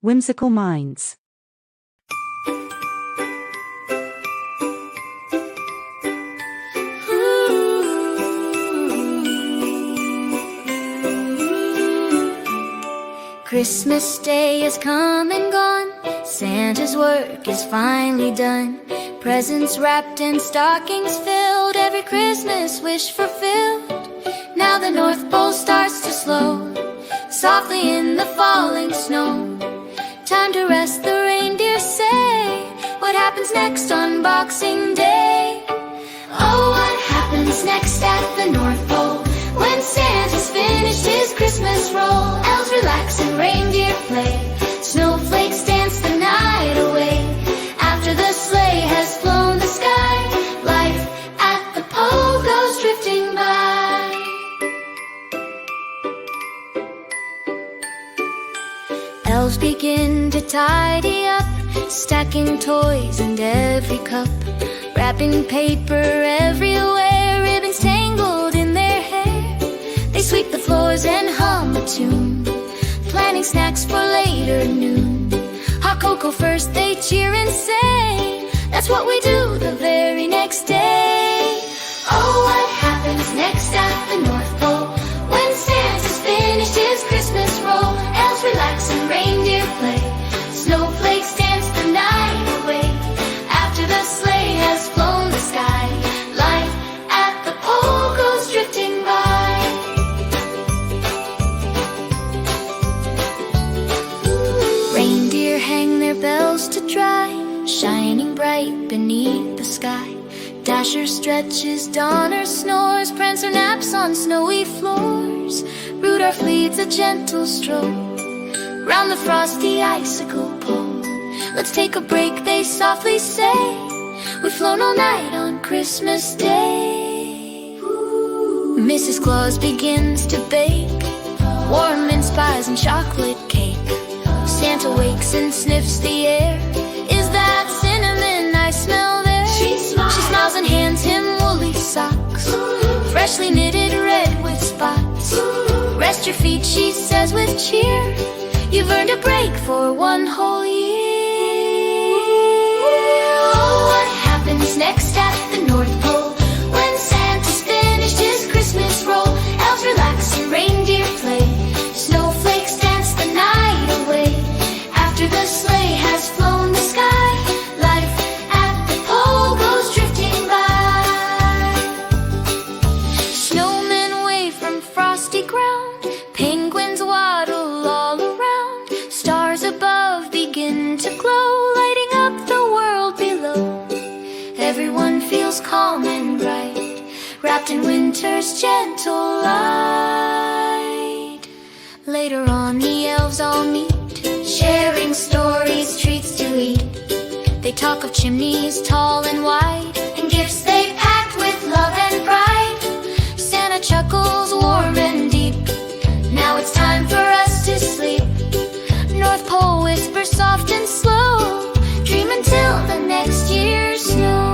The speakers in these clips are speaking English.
Whimsical minds. Christmas Day has come and gone. Santa's work is finally done. Presents wrapped and stockings filled. Every Christmas wish fulfilled. Now the North Pole starts to slow softly in the falling snow. Time to rest, the reindeer say. What happens next on Boxing Day? Oh, what happens next at the North Pole? When Santa's finished his Christmas roll, elves relax and reindeer play. Snowflakes dance the night away. After the sleigh has flown the sky, life at the pole goes drifting by. Elves begin to tidy up, stacking toys in every cup, wrapping paper everywhere, ribbons tangled in their hair. They sweep the floors and hum a tune, planning snacks for later noon. Hot cocoa first, they cheer and say, that's what we do the very next day. Oh, what happens next at the North Pole? When Santa's finished his Christmas roll, elves relax and reindeer play. Snowflakes dance the night away. After the sleigh has flown the sky, life at the pole goes drifting by. Reindeer hang their bells to dry, shining bright beneath the sky. Dasher stretches, Donner snores, Prancer naps on snowy floors. Rudolph leads a gentle stroll round the frosty icicle pole. Let's take a break, they softly say. We've flown all night on Christmas Day. Mrs Claus begins to bake warm mince pies and chocolate cake. Santa wakes and sniffs the air. Is that cinnamon I smell there? She smiles and hands him woolly socks, freshly knitted red with spots. Rest your feet, she says with cheer. You've earned a break for one whole year. Oh, what happens next at the North Pole? When Santa's finished his Christmas roll, elves relax and reindeer play. Snowflakes dance the night away. After the sleigh has flown the sky, life at the pole goes drifting by. Snowmen wave from frosty ground, penguins waddle all around. Stars above begin to glow, lighting up the world below. Everyone feels calm and bright, wrapped in winter's gentle light. Later on the elves all meet, sharing stories, treats to eat. They talk of chimneys tall and wide, and gifts they packed with love and pride. Santa chuckles warm and deep. Now it's time for us to sleep. North Pole whispers soft and slow. Dream until the next year's snow.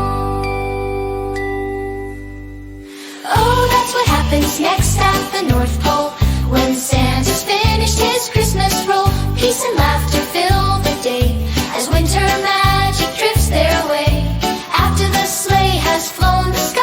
Oh, that's what happens next at the North Pole. When Santa's finished his Christmas roll, peace and laughter fill the day, as winter magic drifts their way. After the sleigh has flown the sky,